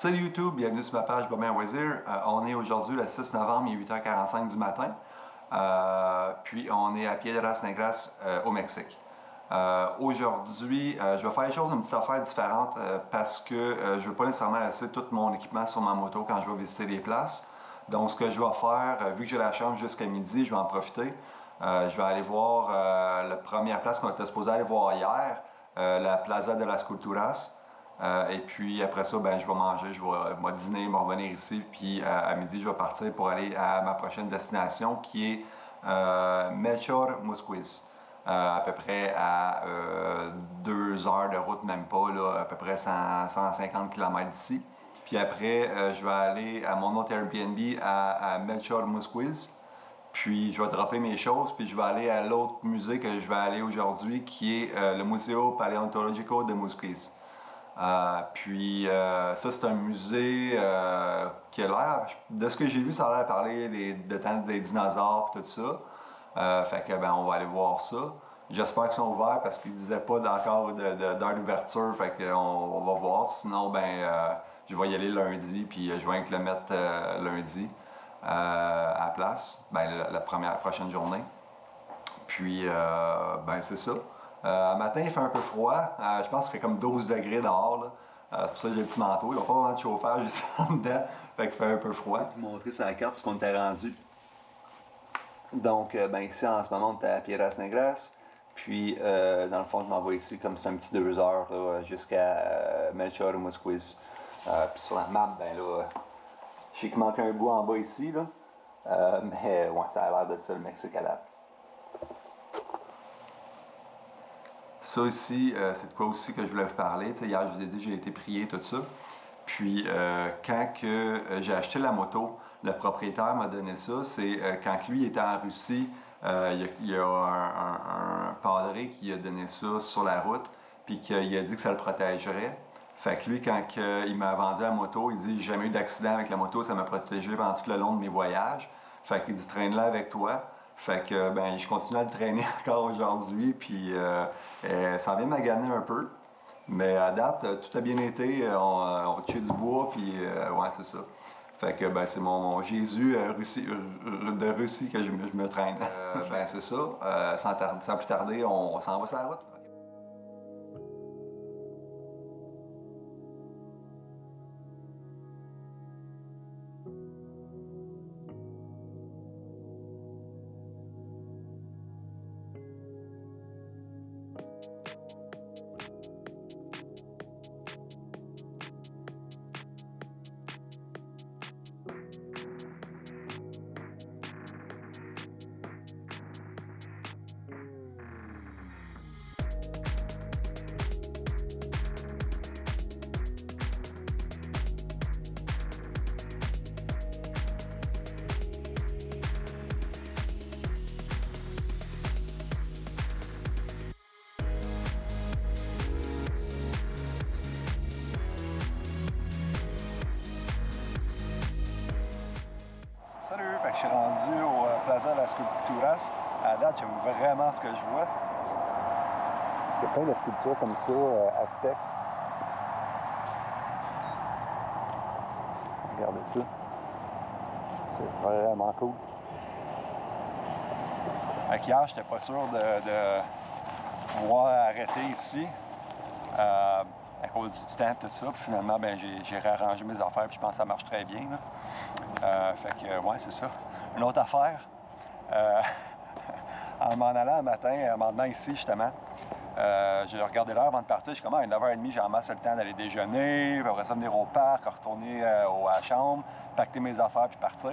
Salut YouTube, bienvenue sur ma page Bobin Wazir. On est aujourd'hui le 6 novembre, il est 8h45 du matin. Puis on est à Piedras Negras au Mexique. Aujourd'hui, je vais faire les choses une petite affaire différente parce que je ne veux pas nécessairement laisser tout mon équipement sur ma moto quand je vais visiter les places. Donc ce que je vais faire, vu que j'ai la chambre jusqu'à midi, je vais en profiter. Je vais aller voir la première place qu'on était supposé aller voir hier, la Plaza de las Culturas. Et puis après ça, ben, je vais manger, je vais dîner, me revenir ici, puis à midi, je vais partir pour aller à ma prochaine destination qui est Melchor Musquiz. À peu près à 2 heures de route, même pas, là, à peu près 150 km d'ici. Puis après, je vais aller à mon autre Airbnb à Melchor Musquiz. Puis je vais dropper mes choses, puis je vais aller à l'autre musée que je vais aller aujourd'hui, qui est le Museo Paleontologico de Musquiz. Ça, c'est un musée qui a l'air, de ce que j'ai vu, ça a l'air de parler de temps des dinosaures et tout ça. Fait que, ben, on va aller voir ça. J'espère qu'ils sont ouverts parce qu'ils ne disaient pas encore d'heure d'ouverture. Fait que on va voir. Sinon, ben, je vais y aller lundi, puis je vais le mettre lundi à la place, ben, la prochaine journée. Puis, ben, c'est ça. Matin, il fait un peu froid. Je pense qu'il fait comme 12 degrés dehors. Là. C'est pour ça que j'ai le petit manteau. Il n'y a pas vraiment de chauffage ici en dedans. Fait qu'il fait un peu froid. Je vais vous montrer sur la carte ce qu'on était rendu. Donc, ben, ici, en ce moment, on est à Piedras Negras. Puis, dans le fond, je m'en vais ici, comme c'est un petit 2 heures, jusqu'à Melchor Musquiz. Puis sur la map, ben là, je sais qu'il manque un bout en bas ici. Là. Mais, ouais, ça a l'air de ça, le Mexique à date. Ça ici, c'est de quoi aussi que je voulais vous parler. T'sais, hier, je vous ai dit que j'ai été prié, tout ça. Puis, quand j'ai acheté la moto, le propriétaire m'a donné ça. C'est quand lui était en Russie, il y a un padre qui a donné ça sur la route, puis qu'il a dit que ça le protégerait. Fait que lui, quand il m'a vendu la moto, il dit « J'ai jamais eu d'accident avec la moto, ça m'a protégé pendant tout le long de mes voyages. » Fait qu'il dit « Traîne-la avec toi. » Fait que ben, je continue à le traîner encore aujourd'hui, puis ça vient m'aganer un peu. Mais à date, tout a bien été. On va toucher du bois, puis ouais, c'est ça. Fait que ben, c'est mon Jésus de Russie que je me traîne. Ben, c'est ça. Sans plus tarder, on s'en va sur la route. Salut, fait que je suis rendu au Plaza de las Culturas. À date, j'aime vraiment ce que je vois. Il y a plein de sculptures comme ça, aztèques. Regardez ça. C'est vraiment cool. Avec hier, j'étais pas sûr de pouvoir arrêter ici. À cause du temps et tout ça. Puis finalement, ben, j'ai réarrangé mes affaires puis je pense que ça marche très bien. Fait que, ouais, c'est ça. Une autre affaire, en m'en allant un matin, en m'en venant ici, justement, j'ai regardé l'heure avant de partir. Je suis comme à 9h30, j'ai en masse le temps d'aller déjeuner, puis après ça, venir au parc, retourner à la chambre, pacter mes affaires puis partir.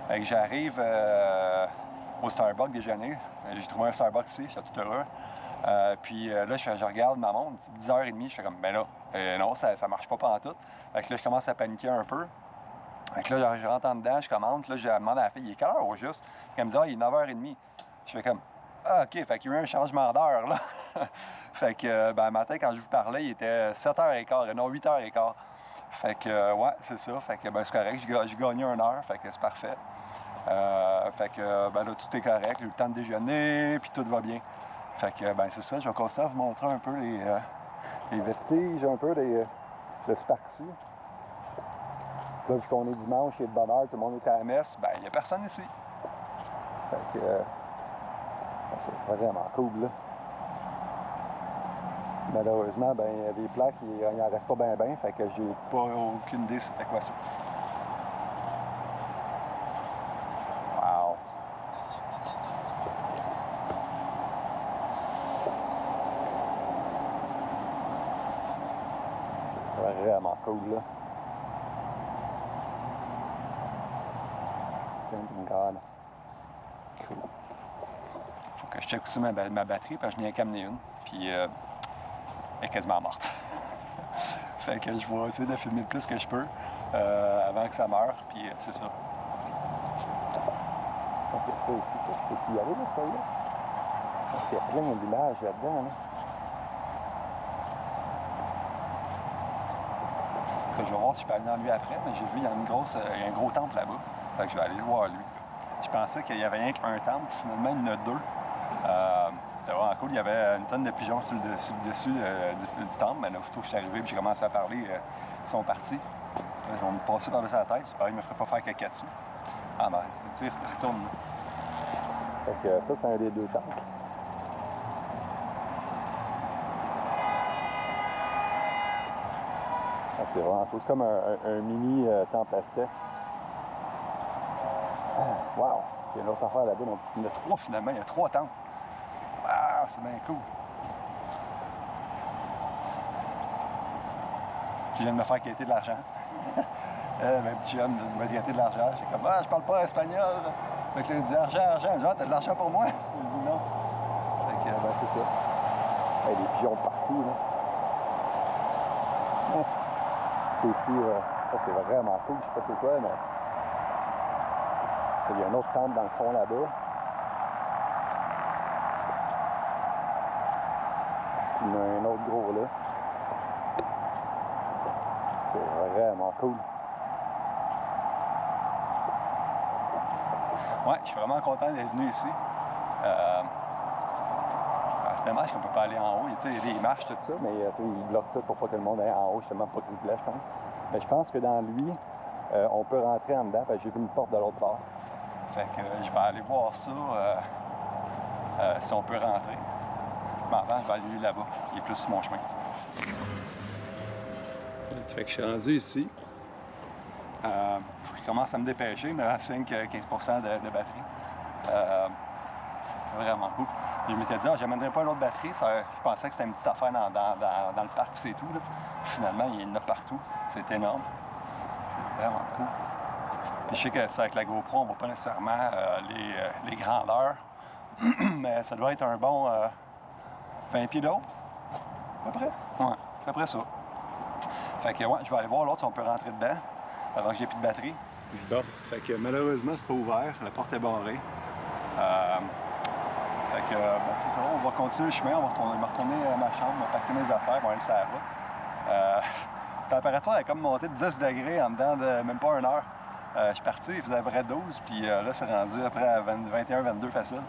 Fait que j'arrive au Starbucks déjeuner. J'ai trouvé un Starbucks ici, j'étais tout heureux. Puis là, je regarde ma montre, 10h30, je fais comme, ben là, non, ça marche pas pantoute. Fait que là, je commence à paniquer un peu. Fait que là, je rentre en dedans, je commande, là, je demande à la fille, il est quelle heure au juste? Elle me dit, ah, il est 9h30. Je fais comme, ah, OK, fait qu'il y a eu un changement d'heure, là. Fait que, ben, matin, quand je vous parlais, il était 7h15 et non 8h15. Fait que, ouais, c'est ça. Fait que, ben, c'est correct, j'ai gagné 1 heure, fait que c'est parfait. Fait que, ben là, tout est correct, j'ai eu le temps de déjeuner, puis tout va bien. Fait que, ben, c'est ça, je vais continuer à vous montrer un peu les vestiges, un peu de ce parc-ci. Là, vu qu'on est dimanche, il est de bonne heure, tout le monde est à la messe, ben il n'y a personne ici. Fait que c'est vraiment cool, là. Malheureusement, ben les plaques, il n'en reste pas bien, fait que j'ai pas aucune idée c'était quoi ça. Wow! C'est vraiment cool, là. Thank God. Cool. Faut que je check aussi ma batterie, parce que je n'ai qu'à amener une, puis elle est quasiment morte. Fait que je vais essayer de filmer le plus que je peux avant que ça meure, puis c'est ça. Ok, ça ici, ça, je peux-tu y aller, là, celle-là? Il y a plein d'images là-dedans, là. En tout cas, je vais voir si je peux aller dans lui après, mais j'ai vu, il y a un gros temple là-bas. Fait que je vais aller le voir, lui. Je pensais qu'il y avait rien qu'un temple, finalement, il y en a deux. C'était vraiment cool. Il y avait une tonne de pigeons sur le dessus du temple, mais là, aussitôt que je suis arrivé et j'ai commencé à parler, ils sont partis. Là, ils vont me passer par-dessus la tête. J'espère qu'ils ne me feraient pas faire caca dessus. Ah ben, tu sais, retourne. Fait que ça, c'est un des deux temples. C'est vraiment cool. C'est comme un mini temple aztèque. Wow! Il y a une autre affaire là-bas. Il y en a trois finalement. Il y a trois temples. Wow! C'est bien cool. Je viens de me faire quitter de l'argent. Ma petite jeune m'a quitter de l'argent. J'ai comme, je parle pas espagnol. Fait que là, il dit, argent. T'as de l'argent pour moi? Il dit non. Fait que, ben, c'est ça. Hey, des pigeons partout, là. C'est ici, c'est vraiment cool. Je sais pas c'est quoi, mais. Il y a un autre temple dans le fond là-bas. Puis il y en a un autre gros là. C'est vraiment cool. Ouais, je suis vraiment content d'être venu ici. C'est dommage qu'on ne peut pas aller en haut. Il y a des marches, tout ça, mais ils bloquent tout pour pas que le monde aille en haut, justement, pour qu'il se blesse, je pense. Mais je pense que dans lui, on peut rentrer en dedans, parce que j'ai vu une porte de l'autre bord. Fait que je vais aller voir ça, si on peut rentrer. Mais avant, je vais aller là-bas, qui est plus sur mon chemin. Fait que je suis rendu ici. Faut que je commence à me dépêcher, il me reste 15% de batterie. C'est vraiment cool. Et je m'étais dit, j'amènerais pas une autre batterie. Je pensais que c'était une petite affaire dans le parc, c'est tout. Là. Finalement, il y en a partout. C'est énorme. C'est vraiment cool. Puis je sais que ça, avec la GoPro, on ne voit pas nécessairement les grandeurs, mais ça doit être un bon 20 pieds d'eau, à peu près. Ouais, à peu près ça. Fait que ouais, je vais aller voir l'autre si on peut rentrer dedans, avant que j'ai plus de batterie. Bon, fait que malheureusement, c'est pas ouvert, la porte est barrée. Fait que bon, c'est ça, on va continuer le chemin, on va retourner à ma chambre, on va pacter mes affaires, on va aller sur la route. La température est comme montée de 10 degrés en dedans de même pas une heure. Je suis parti, il faisait à peu près 12, puis là, c'est rendu après à 21-22 facile.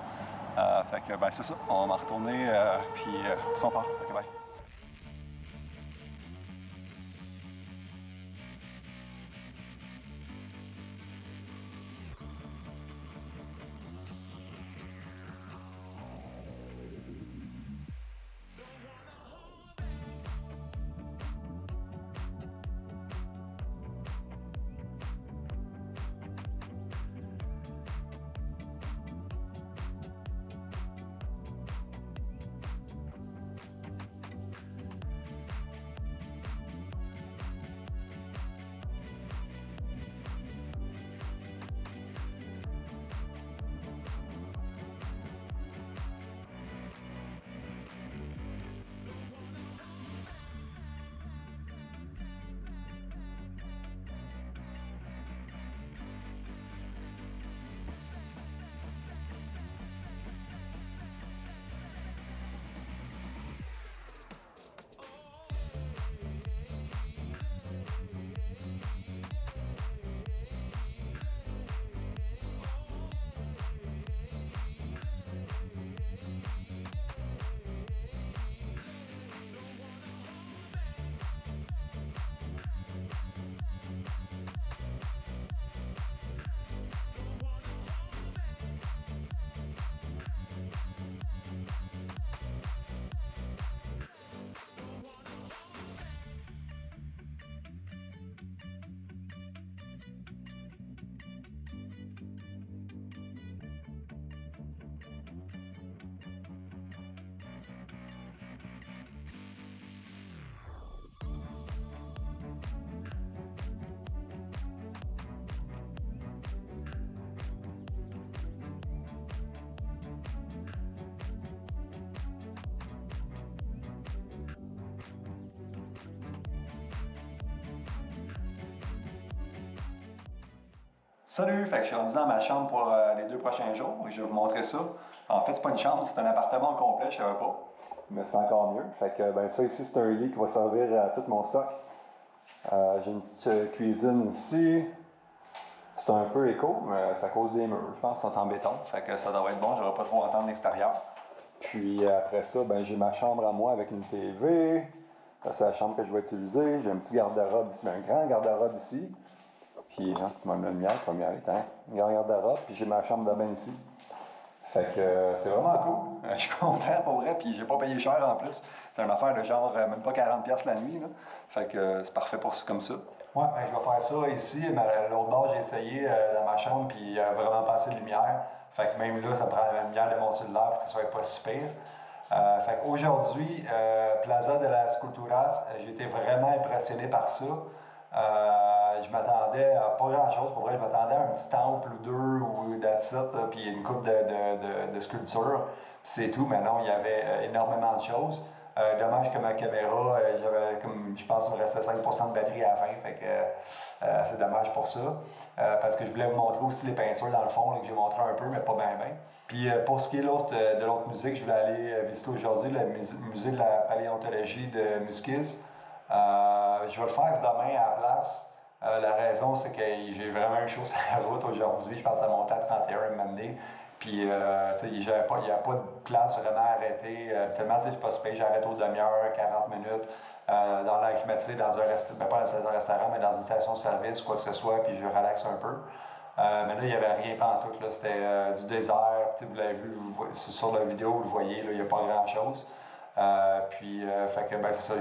Fait que, ben, c'est ça, on va retourner, puis on part. Ok, bye. Salut! Fait que je suis rendu dans ma chambre pour les 2 prochains jours. Je vais vous montrer ça. En fait, c'est pas une chambre, c'est un appartement complet, je savais pas. Mais c'est encore mieux. Fait que ben, ça ici, c'est un lit qui va servir à tout mon stock. J'ai une petite cuisine ici. C'est un peu écho, mais c'est à cause des murs. Je pense que c'est en béton. Fait que ça devrait être bon, j'aurai pas trop entendre l'extérieur. Puis après ça, ben, j'ai ma chambre à moi avec une TV. Ça, c'est la chambre que je vais utiliser. J'ai un petit garde-robe ici, un grand garde-robe ici. Puis, tu m'as mis la lumière, ça va mieux aller, hein? Un grand garde-robe, puis j'ai ma chambre de bain ici. Fait que c'est vraiment cool. Je suis content pour vrai, puis j'ai pas payé cher en plus. C'est une affaire de genre même pas 40$ la nuit, là. Fait que c'est parfait pour ça comme ça. Ouais, ben, je vais faire ça ici. L'autre bord, j'ai essayé dans ma chambre, puis il n'y a vraiment pas assez de lumière. Fait que même là, ça me prend la lumière de mon cellulaire pour que ce soit pas si pire. Fait qu'aujourd'hui, Plaza de las Culturas, j'ai été vraiment impressionné par ça. Je m'attendais à pas grand-chose. Pour vrai, je m'attendais à un petit temple ou deux ou that's it, puis une coupe de sculptures. Puis c'est tout. Mais non, il y avait énormément de choses. Dommage que ma caméra, j'avais comme, je pense qu'il me restait 5% de batterie à la fin. Fait que c'est dommage pour ça. Parce que je voulais vous montrer aussi les peintures dans le fond, là, que j'ai montré un peu, mais pas bien bien. Puis pour ce qui est de l'autre musée que je voulais aller visiter aujourd'hui, le musée de la paléontologie de Musquis. Je vais le faire demain à la place. La raison, c'est que j'ai vraiment un show sur la route aujourd'hui. Je pense à monter à 31 m'amener. Puis, tu sais, il n'y a pas de place vraiment arrêtée. Habituellement, tu sais, je suis pas super, j'arrête aux demi-heures, 40 minutes, dans l'air climatisé, dans un restaurant, ben, pas dans un restaurant, mais dans une station-service, quoi que ce soit, puis je relaxe un peu. Mais là, il n'y avait rien pantoute, là. C'était du désert. Vous l'avez vu, sur la vidéo, vous le voyez, là, il n'y a pas grand-chose. Fait que, ben, c'est ça,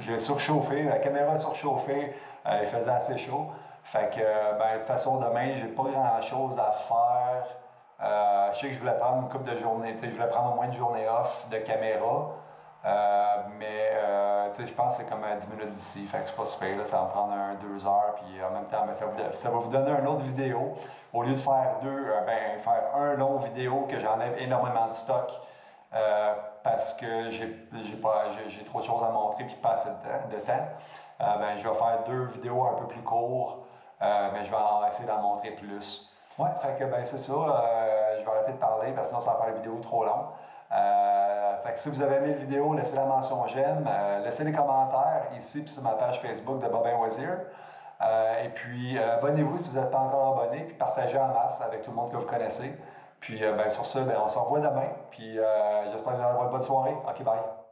j'ai surchauffé, la caméra a surchauffé, il faisait assez chaud. Fait que, ben, de toute façon, demain, j'ai pas grand-chose à faire. Je sais que je voulais prendre une couple de journées, je voulais prendre au moins une journée off de caméra. Je pense que c'est comme à 10 minutes d'ici, fait que c'est pas super, là, ça va me prendre 2 heures, puis en même temps, ben, ça va vous donner une autre vidéo. Au lieu de faire faire un long vidéo que j'enlève énormément de stock, parce que j'ai trop de choses à montrer puis pas assez de temps. Ben, je vais faire 2 vidéos un peu plus courtes, mais je vais essayer d'en montrer plus. Ouais, fait que ben c'est ça, je vais arrêter de parler parce que sinon ça va faire une vidéo trop longue. Fait que si vous avez aimé la vidéo, laissez la mention j'aime, laissez des commentaires ici puis sur ma page Facebook de Bobin Loisirs. Et puis abonnez-vous si vous n'êtes pas encore abonné, puis partagez en masse avec tout le monde que vous connaissez. Puis ben, sur ce, ben, on se revoit demain, puis j'espère que vous allez avoir une bonne soirée. Ok, bye!